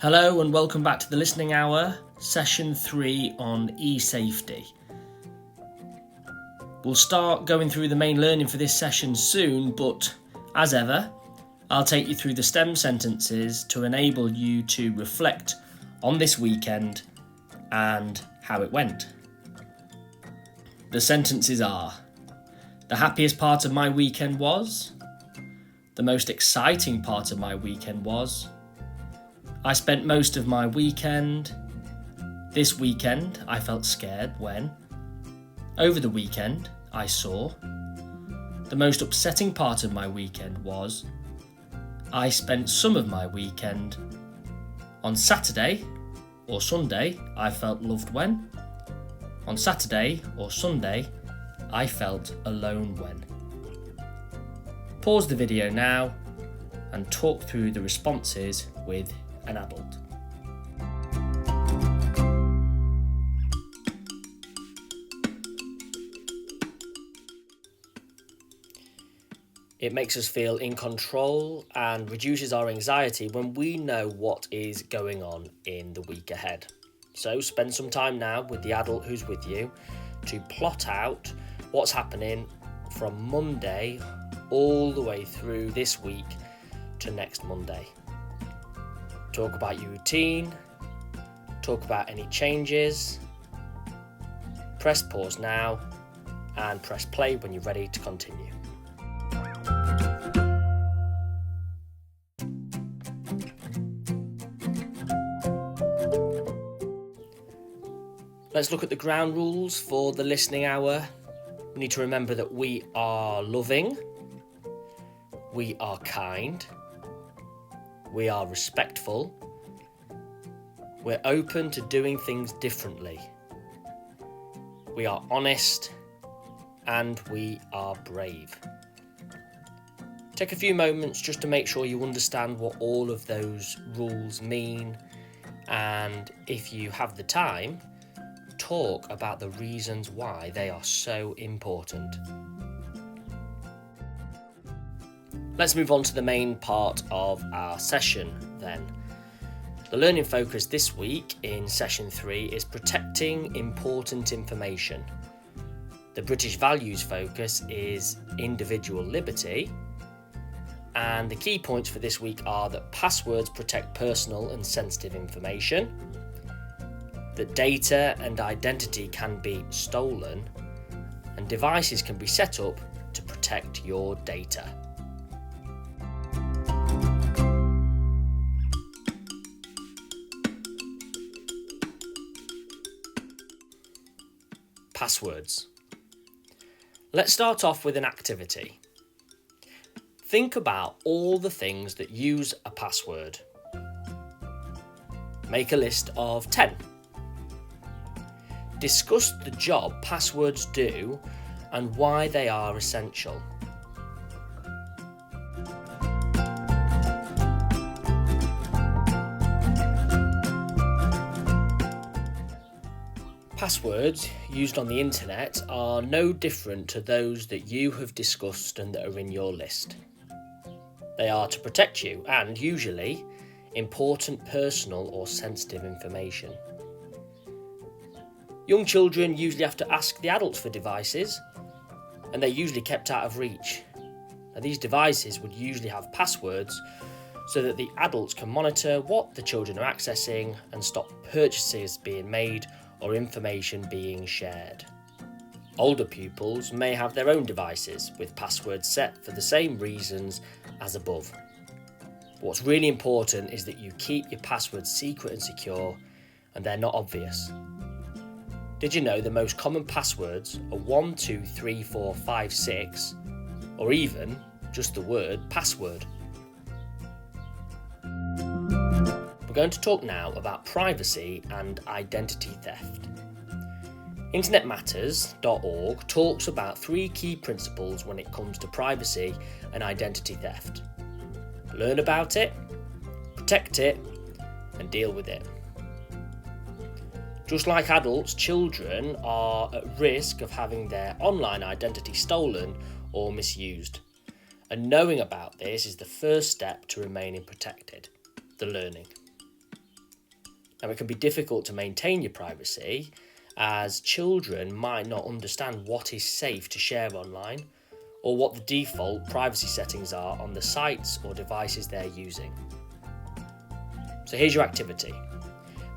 Hello and welcome back to the Listening Hour, Session 3 on e-safety. We'll start going through the main learning for this session soon, but as ever, I'll take you through the STEM sentences to enable you to reflect on this weekend and how it went. The sentences are: the happiest part of my weekend was, the most exciting part of my weekend was, I spent most of my weekend, this weekend I felt scared when, over the weekend I saw, the most upsetting part of my weekend was, I spent some of my weekend, on Saturday or Sunday I felt loved when, on Saturday or Sunday I felt alone when. Pause the video now and talk through the responses with an adult. It makes us feel in control and reduces our anxiety when we know what is going on in the week ahead. So spend some time now with the adult who's with you to plot out what's happening from Monday all the way through this week to next Monday. Talk about your routine, talk about any changes, press pause now and press play when you're ready to continue. Let's look at the ground rules for the listening hour. We need to remember that we are loving, we are kind, we are respectful, we're open to doing things differently, we are honest, and we are brave. Take a few moments just to make sure you understand what all of those rules mean, and if you have the time, talk about the reasons why they are so important. Let's move on to the main part of our session then. The learning focus this week in session 3 is protecting important information. The British values focus is individual liberty, and the key points for this week are that passwords protect personal and sensitive information, that data and identity can be stolen, and devices can be set up to protect your data. Passwords. Let's start off with an activity. Think about all the things that use a password. Make a list of 10. Discuss the job passwords do and why they are essential. Passwords used on the internet are no different to those that you have discussed and that are in your list. They are to protect you and, usually, important personal or sensitive information. Young children usually have to ask the adults for devices, and they're usually kept out of reach. Now, these devices would usually have passwords so that the adults can monitor what the children are accessing and stop purchases being made or information being shared. Older pupils may have their own devices with passwords set for the same reasons as above. What's really important is that you keep your passwords secret and secure and they're not obvious. Did you know the most common passwords are 1, 2, 3, 4, 5, 6, or even just the word password? We're going to talk now about privacy and identity theft. InternetMatters.org talks about 3 key principles when it comes to privacy and identity theft. Learn about it, protect it, and deal with it. Just like adults, children are at risk of having their online identity stolen or misused. And knowing about this is the first step to remaining protected, the learning. Now, it can be difficult to maintain your privacy as children might not understand what is safe to share online or what the default privacy settings are on the sites or devices they're using. So here's your activity.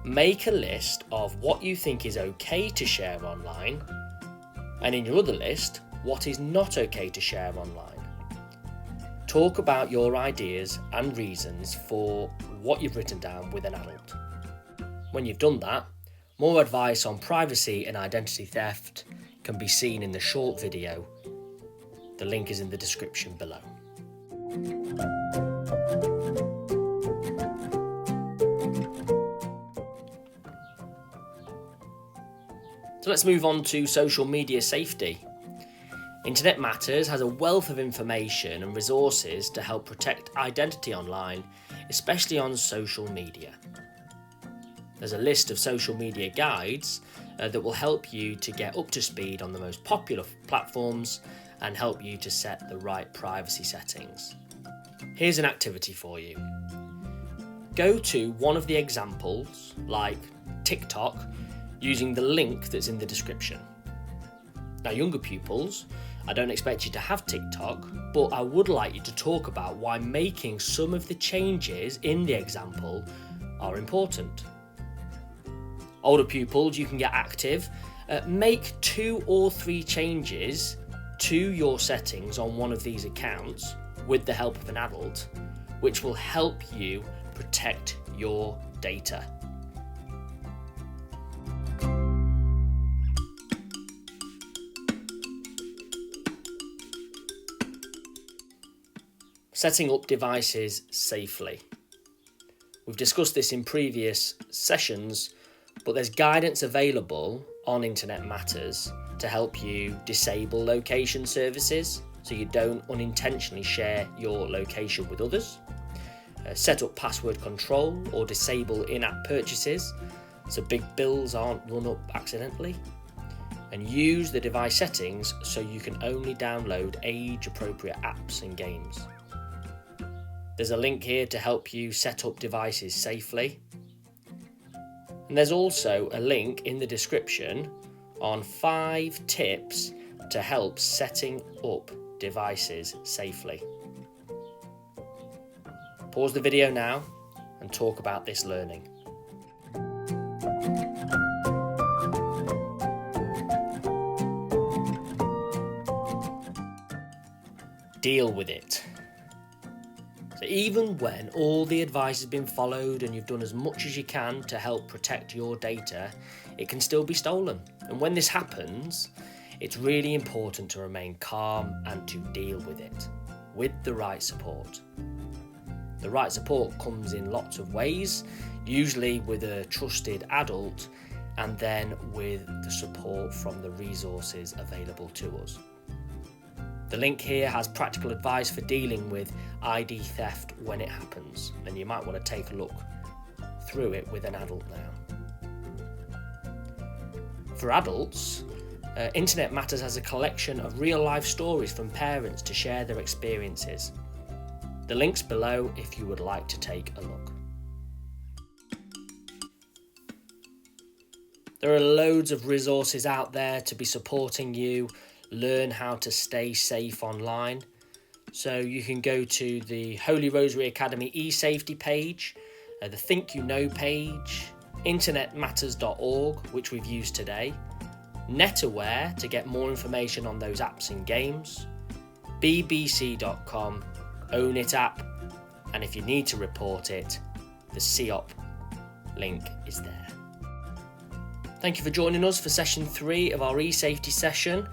Make a list of what you think is okay to share online, and in your other list, what is not okay to share online. Talk about your ideas and reasons for what you've written down with an adult. When you've done that, more advice on privacy and identity theft can be seen in the short video. The link is in the description below. So let's move on to social media safety. Internet Matters has a wealth of information and resources to help protect identity online, especially on social media. There's a list of social media guides that will help you to get up to speed on the most popular platforms and help you to set the right privacy settings. Here's an activity for you. Go to one of the examples, like TikTok, using the link that's in the description. Now, younger pupils, I don't expect you to have TikTok, but I would like you to talk about why making some of the changes in the example are important. Older pupils, you can get active. Make 2 or 3 changes to your settings on one of these accounts with the help of an adult, which will help you protect your data. Setting up devices safely. We've discussed this in previous sessions, but there's guidance available on Internet Matters to help you disable location services so you don't unintentionally share your location with others. Set up password control or disable in-app purchases so big bills aren't run up accidentally. And use the device settings so you can only download age-appropriate apps and games. There's a link here to help you set up devices safely. And there's also a link in the description on 5 tips to help setting up devices safely. Pause the video now and talk about this learning. Deal with it. So even when all the advice has been followed and you've done as much as you can to help protect your data, it can still be stolen. And when this happens, it's really important to remain calm and to deal with it with the right support. The right support comes in lots of ways, usually with a trusted adult and then with the support from the resources available to us. The link here has practical advice for dealing with ID theft when it happens, and you might want to take a look through it with an adult now. For adults, Internet Matters has a collection of real-life stories from parents to share their experiences. The link's below if you would like to take a look. There are loads of resources out there to be supporting you learn how to stay safe online. So you can go to the Holy Rosary Academy e-safety page, the Think You Know page, internetmatters.org, which we've used today, NetAware to get more information on those apps and games, bbc.com, Own It app, and if you need to report it, the CEOP link is there. Thank you for joining us for session 3 of our e-safety session.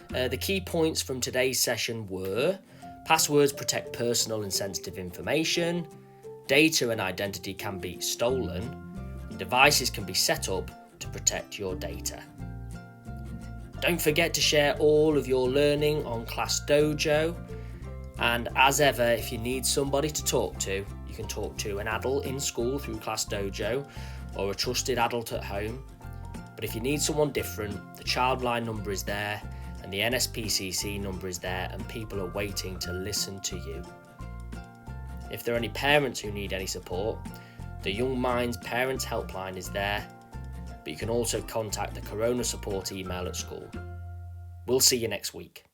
The key points from today's session were: passwords protect personal and sensitive information, data and identity can be stolen, and devices can be set up to protect your data. Don't forget to share all of your learning on Class Dojo, and as ever, if you need somebody to talk to, you can talk to an adult in school through Class Dojo or a trusted adult at home. But if you need someone different, the Childline number is there and the NSPCC number is there, and people are waiting to listen to you. If there are any parents who need any support, the Young Minds Parents Helpline is there, but you can also contact the Corona Support email at school. We'll see you next week.